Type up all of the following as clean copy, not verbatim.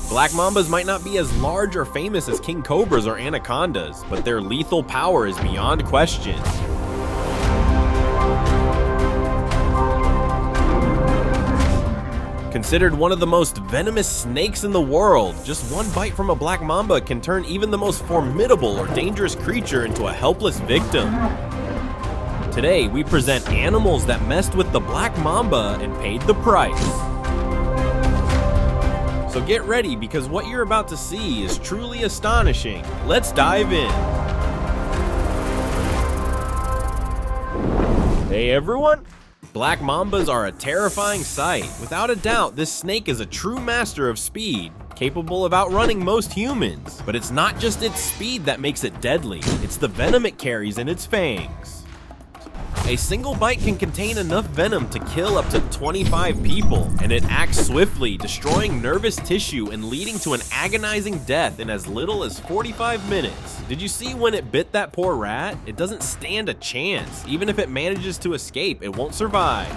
Black mambas might not be as large or famous as king cobras or anacondas, but their lethal power is beyond question. Considered one of the most venomous snakes in the world, just one bite from a black mamba can turn even the most formidable or dangerous creature into a helpless victim. Today, we present animals that messed with the black mamba and paid the price. So get ready, because what you're about to see is truly astonishing. Let's dive in. Hey everyone! Black mambas are a terrifying sight. Without a doubt, this snake is a true master of speed, capable of outrunning most humans. But it's not just its speed that makes it deadly, it's the venom it carries in its fangs. A single bite can contain enough venom to kill up to 25 people, and it acts swiftly, destroying nervous tissue and leading to an agonizing death in as little as 45 minutes. Did you see when it bit that poor rat? It doesn't stand a chance. Even if it manages to escape, it won't survive.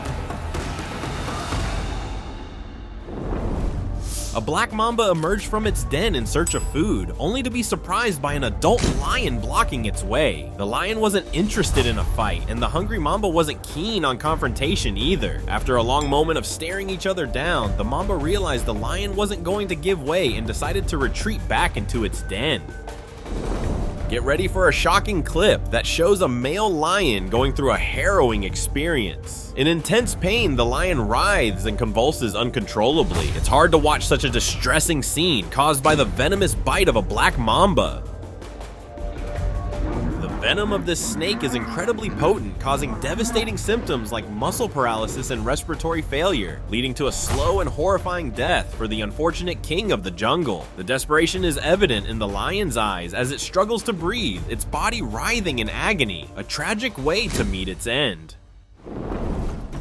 A black mamba emerged from its den in search of food, only to be surprised by an adult lion blocking its way. The lion wasn't interested in a fight, and the hungry mamba wasn't keen on confrontation either. After a long moment of staring each other down, the mamba realized the lion wasn't going to give way and decided to retreat back into its den. Get ready for a shocking clip that shows a male lion going through a harrowing experience. In intense pain, the lion writhes and convulses uncontrollably. It's hard to watch such a distressing scene caused by the venomous bite of a black mamba. The venom of this snake is incredibly potent, causing devastating symptoms like muscle paralysis and respiratory failure, leading to a slow and horrifying death for the unfortunate king of the jungle. The desperation is evident in the lion's eyes as it struggles to breathe, its body writhing in agony, a tragic way to meet its end.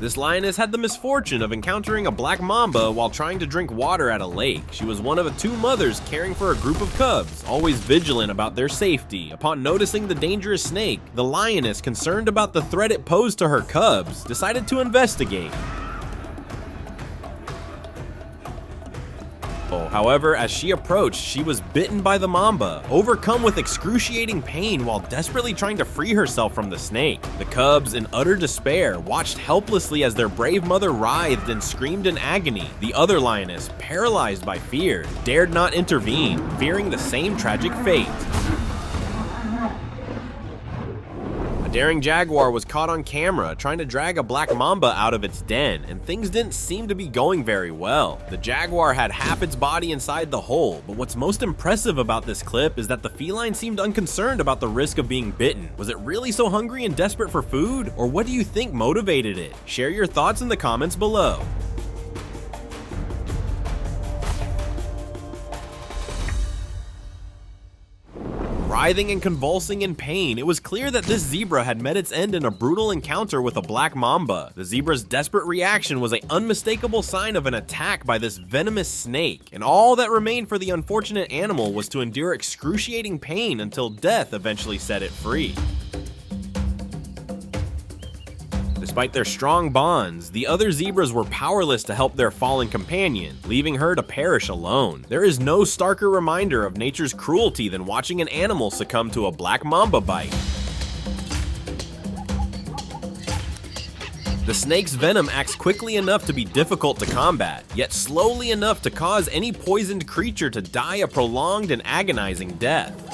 This lioness had the misfortune of encountering a black mamba while trying to drink water at a lake. She was one of two mothers caring for a group of cubs, always vigilant about their safety. Upon noticing the dangerous snake, the lioness, concerned about the threat it posed to her cubs, decided to investigate. However, as she approached, she was bitten by the mamba, overcome with excruciating pain while desperately trying to free herself from the snake. The cubs, in utter despair, watched helplessly as their brave mother writhed and screamed in agony. The other lioness, paralyzed by fear, dared not intervene, fearing the same tragic fate. A daring jaguar was caught on camera trying to drag a black mamba out of its den, and things didn't seem to be going very well. The jaguar had half its body inside the hole, but what's most impressive about this clip is that the feline seemed unconcerned about the risk of being bitten. Was it really so hungry and desperate for food, or what do you think motivated it? Share your thoughts in the comments below. Writhing and convulsing in pain, it was clear that this zebra had met its end in a brutal encounter with a black mamba. The zebra's desperate reaction was an unmistakable sign of an attack by this venomous snake, and all that remained for the unfortunate animal was to endure excruciating pain until death eventually set it free. Despite their strong bonds, the other zebras were powerless to help their fallen companion, leaving her to perish alone. There is no starker reminder of nature's cruelty than watching an animal succumb to a black mamba bite. The snake's venom acts quickly enough to be difficult to combat, yet slowly enough to cause any poisoned creature to die a prolonged and agonizing death.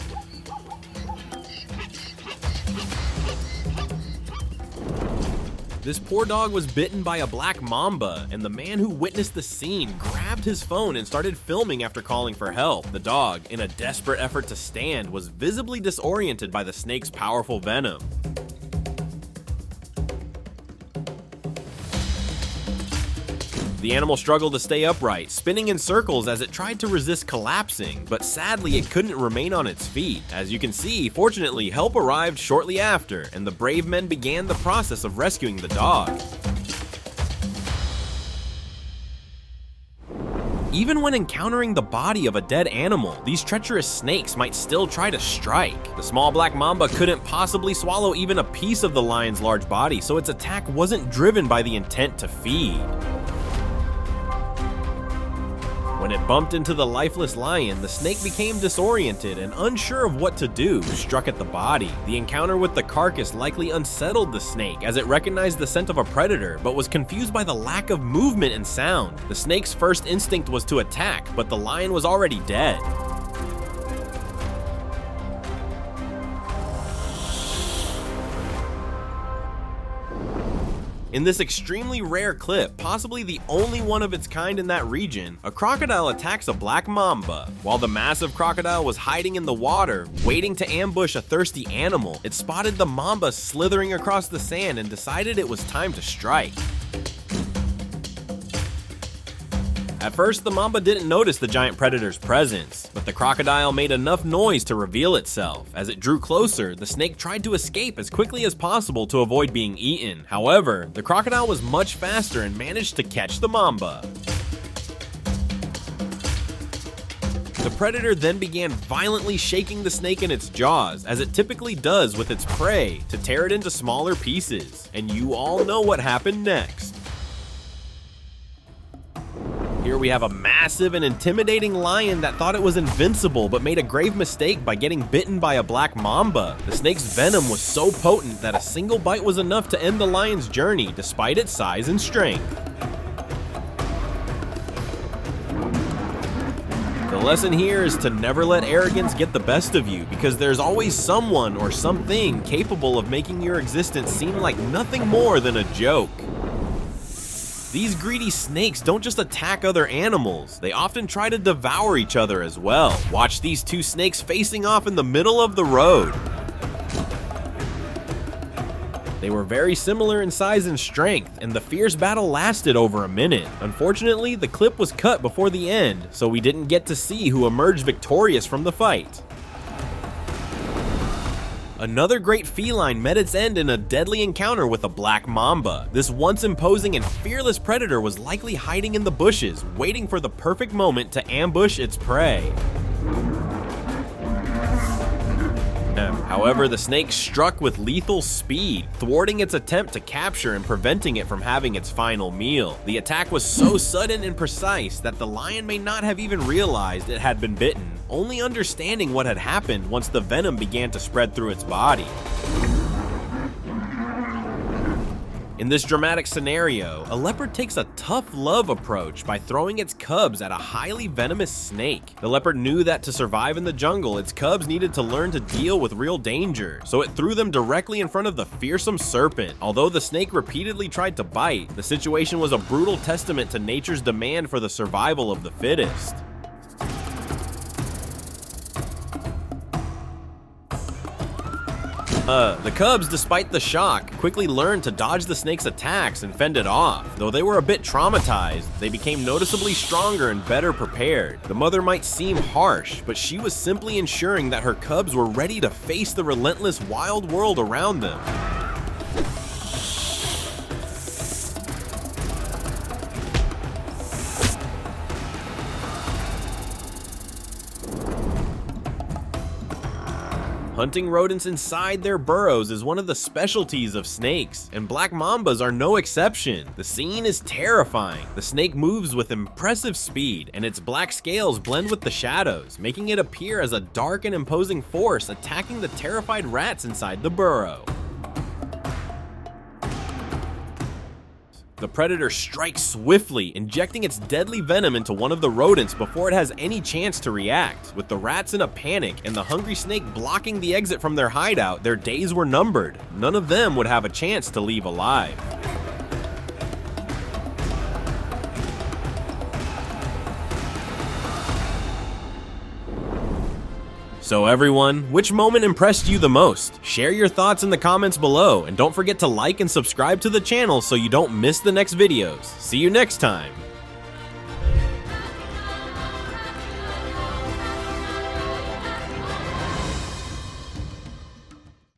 This poor dog was bitten by a black mamba, and the man who witnessed the scene grabbed his phone and started filming after calling for help. The dog, in a desperate effort to stand, was visibly disoriented by the snake's powerful venom. The animal struggled to stay upright, spinning in circles as it tried to resist collapsing, but sadly it couldn't remain on its feet. As you can see, fortunately, help arrived shortly after, and the brave men began the process of rescuing the dog. Even when encountering the body of a dead animal, these treacherous snakes might still try to strike. The small black mamba couldn't possibly swallow even a piece of the lion's large body, so its attack wasn't driven by the intent to feed. When it bumped into the lifeless lion, the snake became disoriented and unsure of what to do, struck at the body. The encounter with the carcass likely unsettled the snake as it recognized the scent of a predator, but was confused by the lack of movement and sound. The snake's first instinct was to attack, but the lion was already dead. In this extremely rare clip, possibly the only one of its kind in that region, a crocodile attacks a black mamba. While the massive crocodile was hiding in the water, waiting to ambush a thirsty animal, it spotted the mamba slithering across the sand and decided it was time to strike. At first, the mamba didn't notice the giant predator's presence, but the crocodile made enough noise to reveal itself. As it drew closer, the snake tried to escape as quickly as possible to avoid being eaten. However, the crocodile was much faster and managed to catch the mamba. The predator then began violently shaking the snake in its jaws, as it typically does with its prey, to tear it into smaller pieces. And you all know what happened next. Here we have a massive and intimidating lion that thought it was invincible but made a grave mistake by getting bitten by a black mamba. The snake's venom was so potent that a single bite was enough to end the lion's journey despite its size and strength. The lesson here is to never let arrogance get the best of you, because there's always someone or something capable of making your existence seem like nothing more than a joke. These greedy snakes don't just attack other animals, they often try to devour each other as well. Watch these two snakes facing off in the middle of the road. They were very similar in size and strength, and the fierce battle lasted over a minute. Unfortunately, the clip was cut before the end, so we didn't get to see who emerged victorious from the fight. Another great feline met its end in a deadly encounter with a black mamba. This once imposing and fearless predator was likely hiding in the bushes, waiting for the perfect moment to ambush its prey. However, the snake struck with lethal speed, thwarting its attempt to capture and preventing it from having its final meal. The attack was so sudden and precise that the lion may not have even realized it had been bitten, only understanding what had happened once the venom began to spread through its body. In this dramatic scenario, a leopard takes a tough love approach by throwing its cubs at a highly venomous snake. The leopard knew that to survive in the jungle, its cubs needed to learn to deal with real danger, so it threw them directly in front of the fearsome serpent. Although the snake repeatedly tried to bite, the situation was a brutal testament to nature's demand for the survival of the fittest. The cubs, despite the shock, quickly learned to dodge the snake's attacks and fend it off. Though they were a bit traumatized, they became noticeably stronger and better prepared. The mother might seem harsh, but she was simply ensuring that her cubs were ready to face the relentless wild world around them. Hunting rodents inside their burrows is one of the specialties of snakes, and black mambas are no exception. The scene is terrifying. The snake moves with impressive speed, and its black scales blend with the shadows, making it appear as a dark and imposing force attacking the terrified rats inside the burrow. The predator strikes swiftly, injecting its deadly venom into one of the rodents before it has any chance to react. With the rats in a panic and the hungry snake blocking the exit from their hideout, their days were numbered. None of them would have a chance to leave alive. So everyone, which moment impressed you the most? Share your thoughts in the comments below, and don't forget to like and subscribe to the channel so you don't miss the next videos. See you next time!